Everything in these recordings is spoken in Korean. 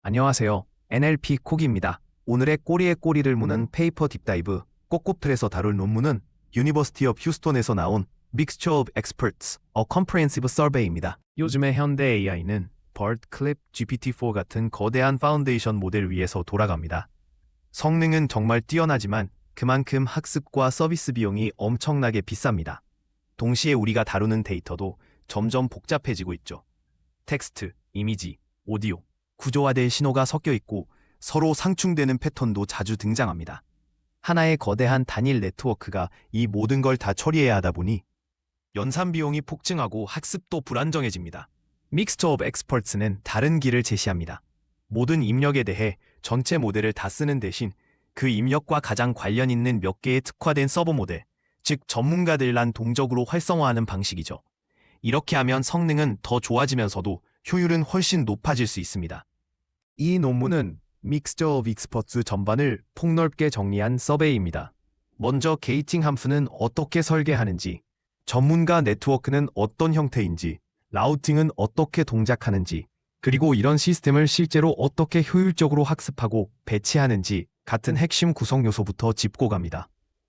안녕하세요. NLP 콕입니다. 오늘의 꼬리에 꼬리를 무는 페이퍼 딥다이브 꼬꼬틀에서 다룰 논문은 유니버시티 오브 휴스턴에서 나온 Mixture of Experts, A Comprehensive Survey입니다. 요즘의 현대 AI는 BERT, CLIP, GPT-4 같은 거대한 파운데이션 모델 위에서 돌아갑니다. 성능은 정말 뛰어나지만 그만큼 학습과 서비스 비용이 엄청나게 비쌉니다. 동시에 우리가 다루는 데이터도 점점 복잡해지고 있죠. 텍스트, 이미지, 오디오, 구조화된 신호가 섞여 있고 서로 상충되는 패턴도 자주 등장합니다. 하나의 거대한 단일 네트워크가 이 모든 걸 다 처리해야 하다 보니 연산 비용이 폭증하고 학습도 불안정해집니다. Mixture of Experts는 다른 길을 제시합니다. 모든 입력에 대해 전체 모델을 다 쓰는 대신 그 입력과 가장 관련 있는 몇 개의 특화된 서버 모델, 즉 전문가들만 동적으로 활성화하는 방식이죠. 이렇게 하면 성능은 더 좋아지면서도 효율은 훨씬 높아질 수 있습니다. 이 논문은 Mixture of Experts 전반을 폭넓게 정리한 서베이입니다. 먼저 게이팅 함수는 어떻게 설계하는지, 전문가 네트워크는 어떤 형태인지, 라우팅은 어떻게 동작하는지, 그리고 이런 시스템을 실제로 어떻게 효율적으로 학습하고 배치하는지 같은 핵심 구성 요소부터 짚고 갑니다.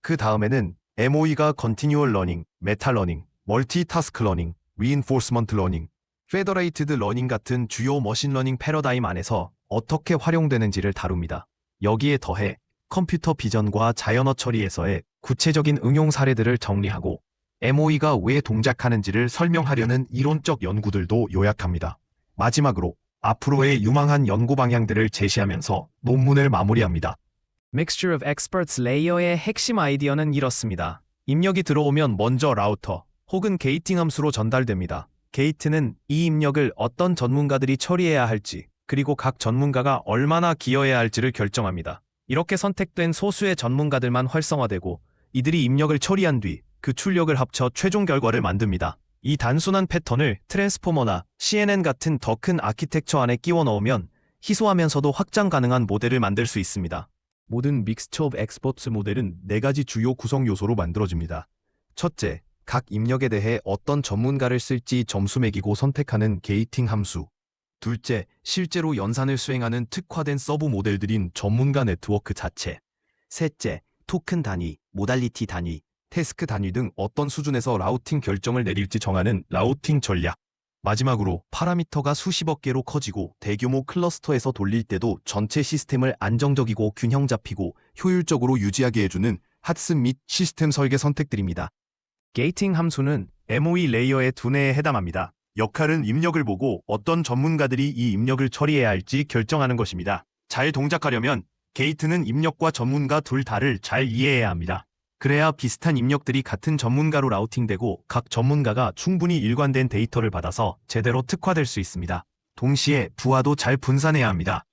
그 다음에는 MOE가 Continual Learning, Meta Learning, Multitask Learning, Reinforcement Learning, Federated Learning 같은 주요 머신러닝 패러다임 안에서 어떻게 활용되는지를 다룹니다. 여기에 더해 컴퓨터 비전과 자연어 처리에서의 구체적인 응용 사례들을 정리하고 MOE가 왜 동작하는지를 설명하려는 이론적 연구들도 요약합니다. 마지막으로 앞으로의 유망한 연구 방향들을 제시하면서 논문을 마무리합니다. Mixture of Experts 레이어의 핵심 아이디어는 이렇습니다. 입력이 들어오면 먼저 라우터 혹은 게이팅 함수로 전달됩니다. 게이트는 이 입력을 어떤 전문가들이 처리해야 할지, 그리고 각 전문가가 얼마나 기여해야 할지를 결정합니다. 이렇게 선택된 소수의 전문가들만 활성화되고 이들이 입력을 처리한 뒤 그 출력을 합쳐 최종 결과를 만듭니다. 이 단순한 패턴을 트랜스포머나 CNN 같은 더 큰 아키텍처 안에 끼워 넣으면 희소하면서도 확장 가능한 모델을 만들 수 있습니다. 모든 Mixture of Experts 모델은 4가지 주요 구성 요소로 만들어집니다. 첫째, 각 입력에 대해 어떤 전문가를 쓸지 점수 매기고 선택하는 게이팅 함수. 둘째, 실제로 연산을 수행하는 특화된 서브 모델들인 전문가 네트워크 자체. 셋째, 토큰 단위, 모달리티 단위, 태스크 단위 등 어떤 수준에서 라우팅 결정을 내릴지 정하는 라우팅 전략. 마지막으로 파라미터가 수십억 개로 커지고 대규모 클러스터에서 돌릴 때도 전체 시스템을 안정적이고 균형 잡히고 효율적으로 유지하게 해주는 학습 및 시스템 설계 선택들입니다. 게이팅 함수는 MOE 레이어의 두뇌에 해당합니다. 역할은 입력을 보고 어떤 전문가들이 이 입력을 처리해야 할지 결정하는 것입니다. 잘 동작하려면 게이트는 입력과 전문가 둘 다를 잘 이해해야 합니다. 그래야 비슷한 입력들이 같은 전문가로 라우팅되고 각 전문가가 충분히 일관된 데이터를 받아서 제대로 특화될 수 있습니다. 동시에 부하도 잘 분산해야 합니다.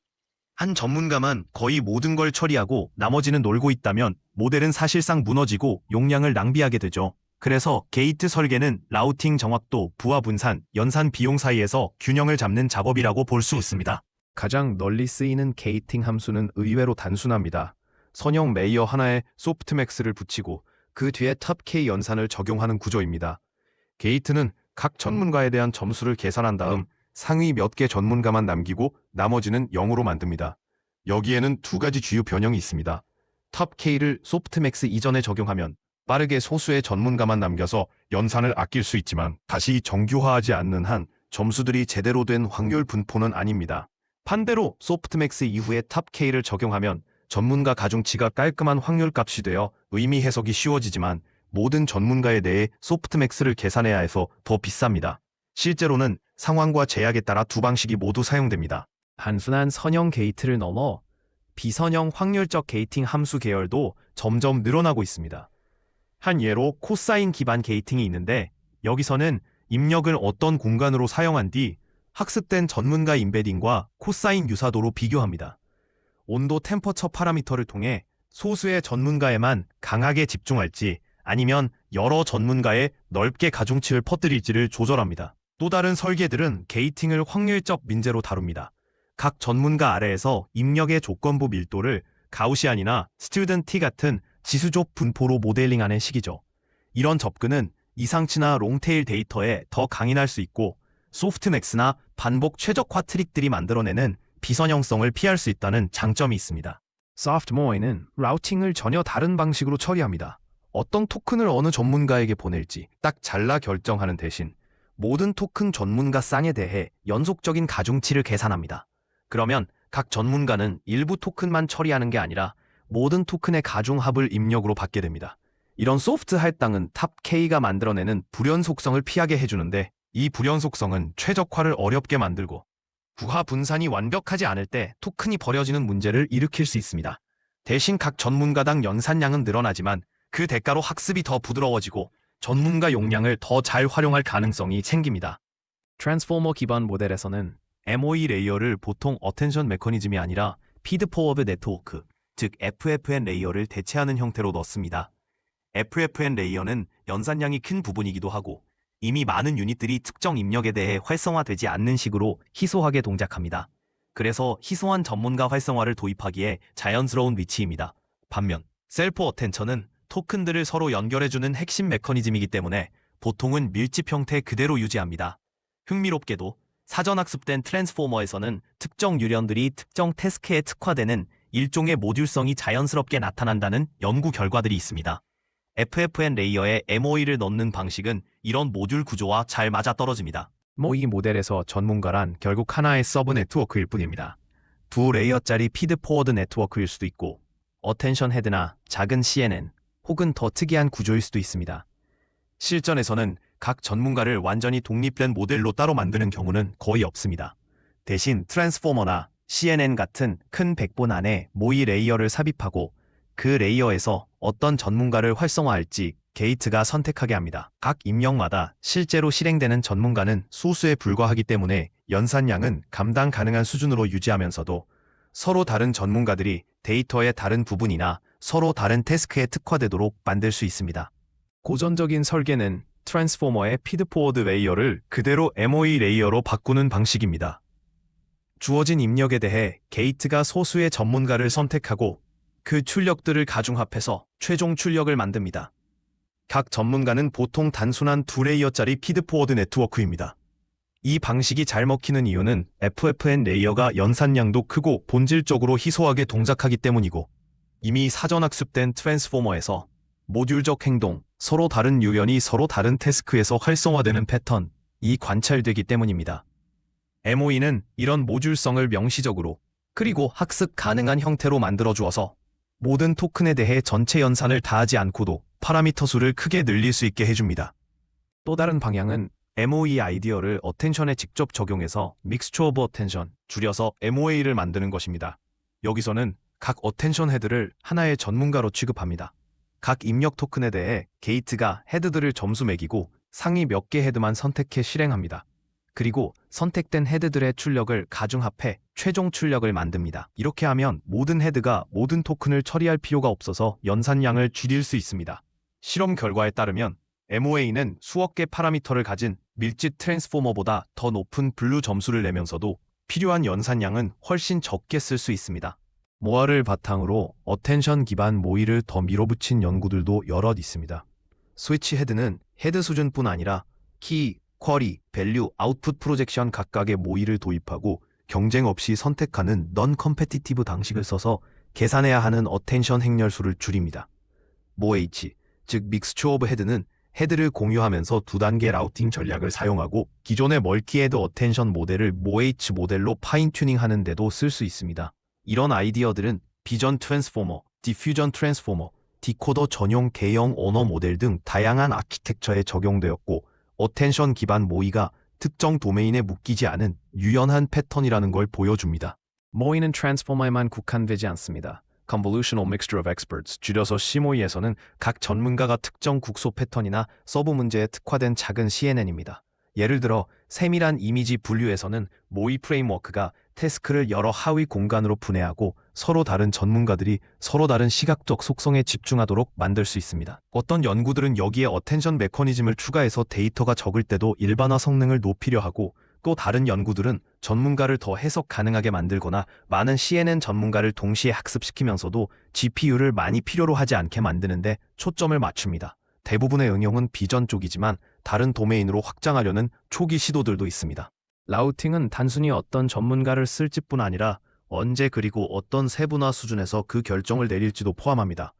한 전문가만 거의 모든 걸 처리하고 나머지는 놀고 있다면 모델은 사실상 무너지고 용량을 낭비하게 되죠. 그래서 게이트 설계는 라우팅 정확도, 부하 분산, 연산 비용 사이에서 균형을 잡는 작업이라고 볼 수 있습니다. 가장 널리 쓰이는 게이팅 함수는 의외로 단순합니다. 선형 레이어 하나에 소프트맥스를 붙이고 그 뒤에 탑K 연산을 적용하는 구조입니다. 게이트는 각 전문가에 대한 점수를 계산한 다음 상위 몇 개 전문가만 남기고 나머지는 0으로 만듭니다. 여기에는 2가지 주요 변형이 있습니다. 탑K를 소프트맥스 이전에 적용하면 빠르게 소수의 전문가만 남겨서 연산을 아낄 수 있지만 다시 정규화하지 않는 한 점수들이 제대로 된 확률 분포는 아닙니다. 반대로 소프트맥스 이후에 탑K를 적용하면 전문가 가중치가 깔끔한 확률값이 되어 의미 해석이 쉬워지지만 모든 전문가에 대해 소프트맥스를 계산해야 해서 더 비쌉니다. 실제로는 상황과 제약에 따라 두 방식이 모두 사용됩니다. 단순한 선형 게이트를 넘어 비선형 확률적 게이팅 함수 계열도 점점 늘어나고 있습니다. 한 예로 코사인 기반 게이팅이 있는데 여기서는 입력을 어떤 공간으로 사용한 뒤 학습된 전문가 임베딩과 코사인 유사도로 비교합니다. 온도 템퍼처 파라미터를 통해 소수의 전문가에만 강하게 집중할지 아니면 여러 전문가에 넓게 가중치를 퍼뜨릴지를 조절합니다. 또 다른 설계들은 게이팅을 확률적 민재로 다룹니다. 각 전문가 아래에서 입력의 조건부 밀도를 가우시안이나 스튜던트 T 같은 지수적 분포로 모델링하는 식이죠. 이런 접근은 이상치나 롱테일 데이터에 더 강인할 수 있고 소프트맥스나 반복 최적화 트릭들이 만들어내는 비선형성을 피할 수 있다는 장점이 있습니다. 소프트모어에는 라우팅을 전혀 다른 방식으로 처리합니다. 어떤 토큰을 어느 전문가에게 보낼지 딱 잘라 결정하는 대신 모든 토큰 전문가 쌍에 대해 연속적인 가중치를 계산합니다. 그러면 각 전문가는 일부 토큰만 처리하는 게 아니라 모든 토큰의 가중합을 입력으로 받게 됩니다. 이런 소프트 할당은 탑 K가 만들어내는 불연 속성을 피하게 해주는데, 이 불연 속성은 최적화를 어렵게 만들고 부하 분산이 완벽하지 않을 때 토큰이 버려지는 문제를 일으킬 수 있습니다. 대신 각 전문가당 연산량은 늘어나지만 그 대가로 학습이 더 부드러워지고 전문가 용량을 더 잘 활용할 가능성이 생깁니다. 트랜스포머 기반 모델에서는 MOE 레이어를 보통 어텐션 메커니즘이 아니라 피드 포워드 네트워크, 즉 FFN 레이어를 대체하는 형태로 넣습니다. FFN 레이어는 연산량이 큰 부분이기도 하고 이미 많은 유닛들이 특정 입력에 대해 활성화되지 않는 식으로 희소하게 동작합니다. 그래서 희소한 전문가 활성화를 도입하기에 자연스러운 위치입니다. 반면 셀프 어텐션은 토큰들을 서로 연결해주는 핵심 메커니즘이기 때문에 보통은 밀집 형태 그대로 유지합니다. 흥미롭게도 사전 학습된 트랜스포머에서는 특정 유련들이 특정 태스크에 특화되는 일종의 모듈성이 자연스럽게 나타난다는 연구 결과들이 있습니다. FFN 레이어에 MOE를 넣는 방식은 이런 모듈 구조와 잘 맞아떨어집니다. 이 모델에서 전문가란 결국 하나의 서브 네트워크일 뿐입니다. 두 레이어짜리 피드 포워드 네트워크일 수도 있고 어텐션 헤드나 작은 CNN 혹은 더 특이한 구조일 수도 있습니다. 실전에서는 각 전문가를 완전히 독립된 모델로 따로 만드는 경우는 거의 없습니다. 대신 트랜스포머나 CNN 같은 큰 백본 안에 모의 레이어를 삽입하고 그 레이어에서 어떤 전문가를 활성화할지 게이트가 선택하게 합니다. 각 입력마다 실제로 실행되는 전문가는 소수에 불과하기 때문에 연산량은 감당 가능한 수준으로 유지하면서도 서로 다른 전문가들이 데이터의 다른 부분이나 서로 다른 태스크에 특화되도록 만들 수 있습니다. 고전적인 설계는 트랜스포머의 피드포워드 레이어를 그대로 MOE 레이어로 바꾸는 방식입니다. 주어진 입력에 대해 게이트가 소수의 전문가를 선택하고 그 출력들을 가중합해서 최종 출력을 만듭니다. 각 전문가는 보통 단순한 두 레이어짜리 피드포워드 네트워크입니다. 이 방식이 잘 먹히는 이유는 FFN 레이어가 연산량도 크고 본질적으로 희소하게 동작하기 때문이고, 이미 사전 학습된 트랜스포머에서 모듈적 행동, 서로 다른 유연이 서로 다른 태스크에서 활성화되는 패턴이 관찰되기 때문입니다. MOE는 이런 모듈성을 명시적으로 그리고 학습 가능한 형태로 만들어 주어서 모든 토큰에 대해 전체 연산을 다하지 않고도 파라미터 수를 크게 늘릴 수 있게 해줍니다. 또 다른 방향은 MOE 아이디어를 어텐션에 직접 적용해서 믹스처 오브 어텐션, 줄여서 MOA를 만드는 것입니다. 여기서는 각 어텐션 헤드를 하나의 전문가로 취급합니다. 각 입력 토큰에 대해 게이트가 헤드들을 점수 매기고 상위 몇 개 헤드만 선택해 실행합니다. 그리고 선택된 헤드들의 출력을 가중합해 최종 출력을 만듭니다. 이렇게 하면 모든 헤드가 모든 토큰을 처리할 필요가 없어서 연산량을 줄일 수 있습니다. 실험 결과에 따르면 MOA는 수억 개 파라미터를 가진 밀집 트랜스포머보다 더 높은 분류 점수를 내면서도 필요한 연산량은 훨씬 적게 쓸 수 있습니다. 모아를 바탕으로 어텐션 기반 모의를 더 밀어붙인 연구들도 여럿 있습니다. 스위치 헤드는 헤드 수준뿐 아니라 키, 쿼리, 밸류, 아웃풋 프로젝션 각각의 모의를 도입하고 경쟁 없이 선택하는 넌 컴페티티브 방식을 써서 계산해야 하는 어텐션 행렬수를 줄입니다. MOH, 즉 믹스처 오브 헤드는 헤드를 공유하면서 두 단계 라우팅 전략을 사용하고 기존의 멀티헤드 어텐션 모델을 MOH 모델로 파인 튜닝하는 데도 쓸 수 있습니다. 이런 아이디어들은 비전 트랜스포머, 디퓨전 트랜스포머, 디코더 전용 대형 언어 모델 등 다양한 아키텍처에 적용되었고, 어텐션 기반 모의가 특정 도메인에 묶이지 않은 유연한 패턴이라는 걸 보여줍니다. 모의는 트랜스포머에만 국한되지 않습니다. Convolutional Mixture of Experts, 줄여서 CMOE에서는 각 전문가가 특정 국소 패턴이나 서브 문제에 특화된 작은 CNN입니다. 예를 들어 세밀한 이미지 분류에서는 모의 프레임워크가 태스크를 여러 하위 공간으로 분해하고 서로 다른 전문가들이 서로 다른 시각적 속성에 집중하도록 만들 수 있습니다. 어떤 연구들은 여기에 어텐션 메커니즘을 추가해서 데이터가 적을 때도 일반화 성능을 높이려 하고, 또 다른 연구들은 전문가를 더 해석 가능하게 만들거나 많은 CNN 전문가를 동시에 학습시키면서도 GPU를 많이 필요로 하지 않게 만드는데 초점을 맞춥니다. 대부분의 응용은 비전 쪽이지만 다른 도메인으로 확장하려는 초기 시도들도 있습니다. 라우팅은 단순히 어떤 전문가를 쓸지뿐 아니라 언제 그리고 어떤 세분화 수준에서 그 결정을 내릴지도 포함합니다.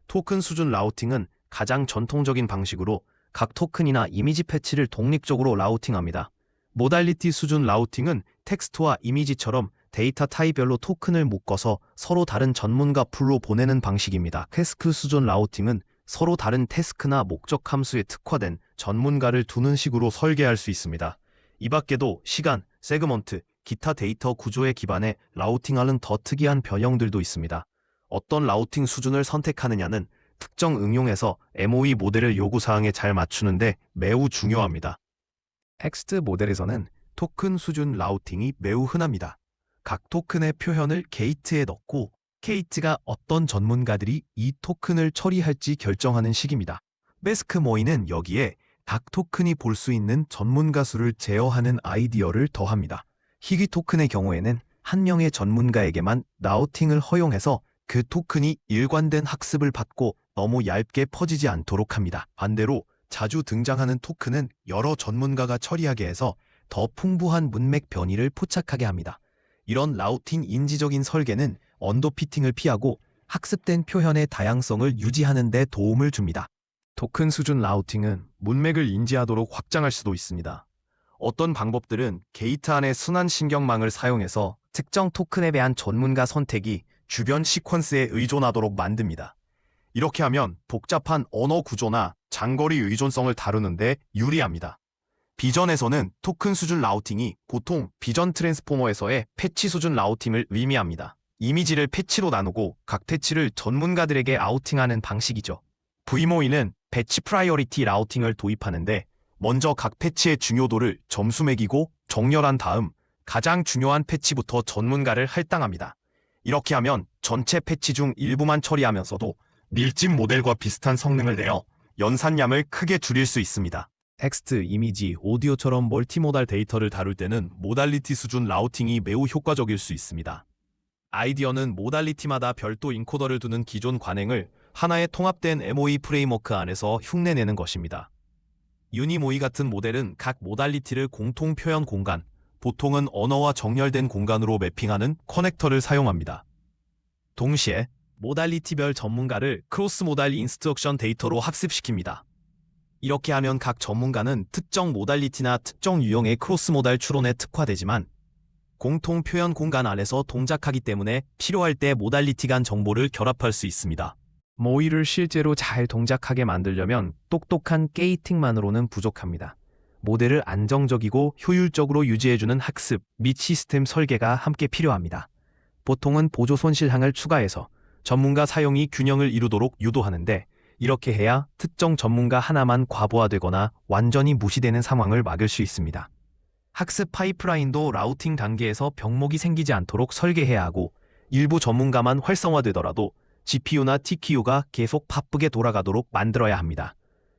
토큰 수준 라우팅은 가장 전통적인 방식으로 각 토큰이나 이미지 패치를 독립적으로 라우팅합니다. 모달리티 수준 라우팅은 텍스트와 이미지처럼 데이터 타입별로 토큰을 묶어서 서로 다른 전문가 풀로 보내는 방식입니다. 태스크 수준 라우팅은 서로 다른 태스크나 목적 함수에 특화된 전문가를 두는 식으로 설계할 수 있습니다. 이 밖에도 시간, 세그먼트, 기타 데이터 구조에 기반해 라우팅하는 더 특이한 변형들도 있습니다. 어떤 라우팅 수준을 선택하느냐는 특정 응용에서 MOE 모델을 요구사항에 잘 맞추는데 매우 중요합니다. 텍스트 모델에서는 토큰 수준 라우팅이 매우 흔합니다. 각 토큰의 표현을 게이트에 넣고 게이트가 어떤 전문가들이 이 토큰을 처리할지 결정하는 식입니다. 매스크 모이는 여기에 각 토큰이 볼 수 있는 전문가 수를 제어하는 아이디어를 더합니다. 희귀 토큰의 경우에는 한 명의 전문가에게만 라우팅을 허용해서 그 토큰이 일관된 학습을 받고 너무 얇게 퍼지지 않도록 합니다. 반대로 자주 등장하는 토큰은 여러 전문가가 처리하게 해서 더 풍부한 문맥 변이를 포착하게 합니다. 이런 라우팅 인지적인 설계는 언더피팅을 피하고 학습된 표현의 다양성을 유지하는 데 도움을 줍니다. 토큰 수준 라우팅은 문맥을 인지하도록 확장할 수도 있습니다. 어떤 방법들은 게이트 안의 순환 신경망을 사용해서 특정 토큰에 대한 전문가 선택이 주변 시퀀스에 의존하도록 만듭니다. 이렇게 하면 복잡한 언어 구조나 장거리 의존성을 다루는데 유리합니다. 비전에서는 토큰 수준 라우팅이 보통 비전 트랜스포머에서의 패치 수준 라우팅을 의미합니다. 이미지를 패치로 나누고 각 패치를 전문가들에게 아우팅하는 방식이죠. VMOE는 배치 프라이어리티 라우팅을 도입하는데 먼저 각 패치의 중요도를 점수 매기고 정렬한 다음 가장 중요한 패치부터 전문가를 할당합니다. 이렇게 하면 전체 패치 중 일부만 처리하면서도 밀집 모델과 비슷한 성능을 내어 연산량을 크게 줄일 수 있습니다. 텍스트, 이미지, 오디오처럼 멀티모달 데이터를 다룰 때는 모달리티 수준 라우팅이 매우 효과적일 수 있습니다. 아이디어는 모달리티마다 별도 인코더를 두는 기존 관행을 하나의 통합된 MOE 프레임워크 안에서 흉내내는 것입니다. 유니모이 같은 모델은 각 모달리티를 공통 표현 공간, 보통은 언어와 정렬된 공간으로 매핑하는 커넥터를 사용합니다. 동시에 모달리티별 전문가를 크로스 모달 인스트럭션 데이터로 학습시킵니다. 이렇게 하면 각 전문가는 특정 모달리티나 특정 유형의 크로스 모달 추론에 특화되지만 공통 표현 공간 안에서 동작하기 때문에 필요할 때 모달리티 간 정보를 결합할 수 있습니다. 모의를 실제로 잘 동작하게 만들려면 똑똑한 게이팅만으로는 부족합니다. 모델을 안정적이고 효율적으로 유지해주는 학습 및 시스템 설계가 함께 필요합니다. 보통은 보조 손실항을 추가해서 전문가 사용이 균형을 이루도록 유도하는데 이렇게 해야 특정 전문가 하나만 과부하되거나 완전히 무시되는 상황을 막을 수 있습니다. 학습 파이프라인도 라우팅 단계에서 병목이 생기지 않도록 설계해야 하고 일부 전문가만 활성화되더라도 GPU나 TQ가 계속 바쁘게 돌아가도록 만들어야 합니다.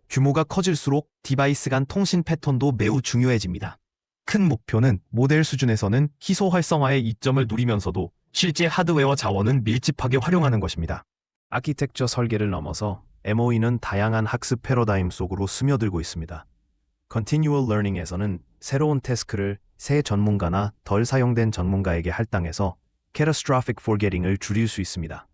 규모가 커질수록 디바이스 간 통신 패턴도 매우 중요해집니다. 큰 목표는 모델 수준에서는 희소 활성화의 이점을 누리면서도 실제 하드웨어 자원은 밀집하게 활용하는 것입니다. 아키텍처 설계를 넘어서 MOE는 다양한 학습 패러다임 속으로 스며들고 있습니다. Continual Learning에서는 새로운 태스크를 새 전문가나 덜 사용된 전문가에게 할당해서 Catastrophic Forgetting을 줄일 수 있습니다.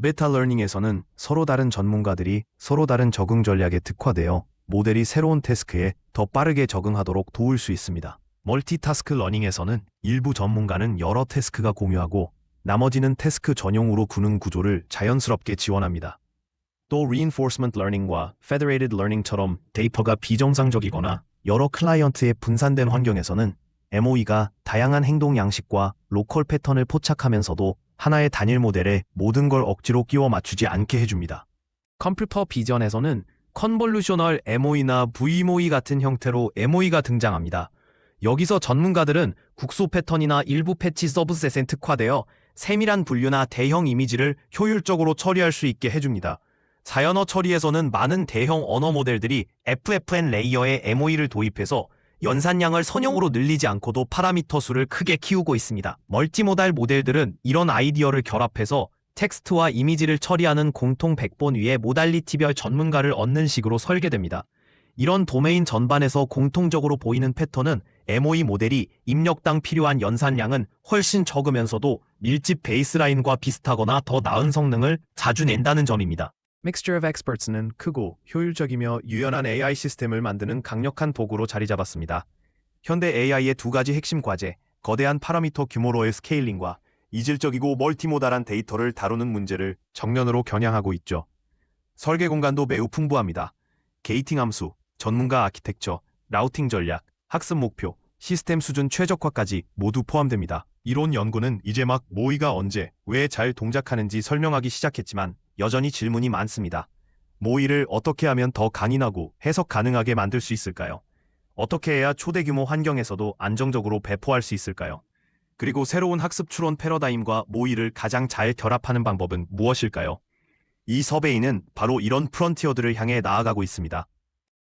Beta Learning에서는 서로 다른 전문가들이 서로 다른 적응 전략에 특화되어 모델이 새로운 태스크에 더 빠르게 적응하도록 도울 수 있습니다. 멀티타스크 러닝에서는 일부 전문가는 여러 태스크가 공유하고 나머지는 태스크 전용으로 구능 구조를 자연스럽게 지원합니다. 또 Reinforcement Learning과 Federated Learning처럼 데이터가 비정상적이거나 여러 클라이언트에 분산된 환경에서는 MOE가 다양한 행동 양식과 로컬 패턴을 포착하면서도 하나의 단일 모델에 모든 걸 억지로 끼워 맞추지 않게 해줍니다. 컴퓨터 비전에서는 컨볼루셔널 MOE나 VMOE 같은 형태로 MOE가 등장합니다. 여기서 전문가들은 국소 패턴이나 일부 패치 서브셋에 특화되어 세밀한 분류나 대형 이미지를 효율적으로 처리할 수 있게 해줍니다. 자연어 처리에서는 많은 대형 언어 모델들이 FFN 레이어에 MOE를 도입해서 연산량을 선형으로 늘리지 않고도 파라미터 수를 크게 키우고 있습니다. 멀티모달 모델들은 이런 아이디어를 결합해서 텍스트와 이미지를 처리하는 공통 백본 위에 모달리티별 전문가를 얻는 식으로 설계됩니다. 이런 도메인 전반에서 공통적으로 보이는 패턴은 MOE 모델이 입력당 필요한 연산량은 훨씬 적으면서도 밀집 베이스라인과 비슷하거나 더 나은 성능을 자주 낸다는 점입니다. Mixture of Experts는 크고 효율적이며 유연한 AI 시스템을 만드는 강력한 도구로 자리 잡았습니다. 현대 AI의 두 가지 핵심 과제, 거대한 파라미터 규모로의 스케일링과 이질적이고 멀티모달한 데이터를 다루는 문제를 정면으로 겨냥하고 있죠. 설계 공간도 매우 풍부합니다. 게이팅 함수, 전문가 아키텍처, 라우팅 전략, 학습 목표, 시스템 수준 최적화까지 모두 포함됩니다. 이론 연구는 이제 막 모의가 언제, 왜 잘 동작하는지 설명하기 시작했지만 여전히 질문이 많습니다. 모의를 어떻게 하면 더 강인하고 해석 가능하게 만들 수 있을까요? 어떻게 해야 초대규모 환경에서도 안정적으로 배포할 수 있을까요? 그리고 새로운 학습 추론 패러다임과 모의를 가장 잘 결합하는 방법은 무엇일까요? 이 서베이는 바로 이런 프론티어들을 향해 나아가고 있습니다.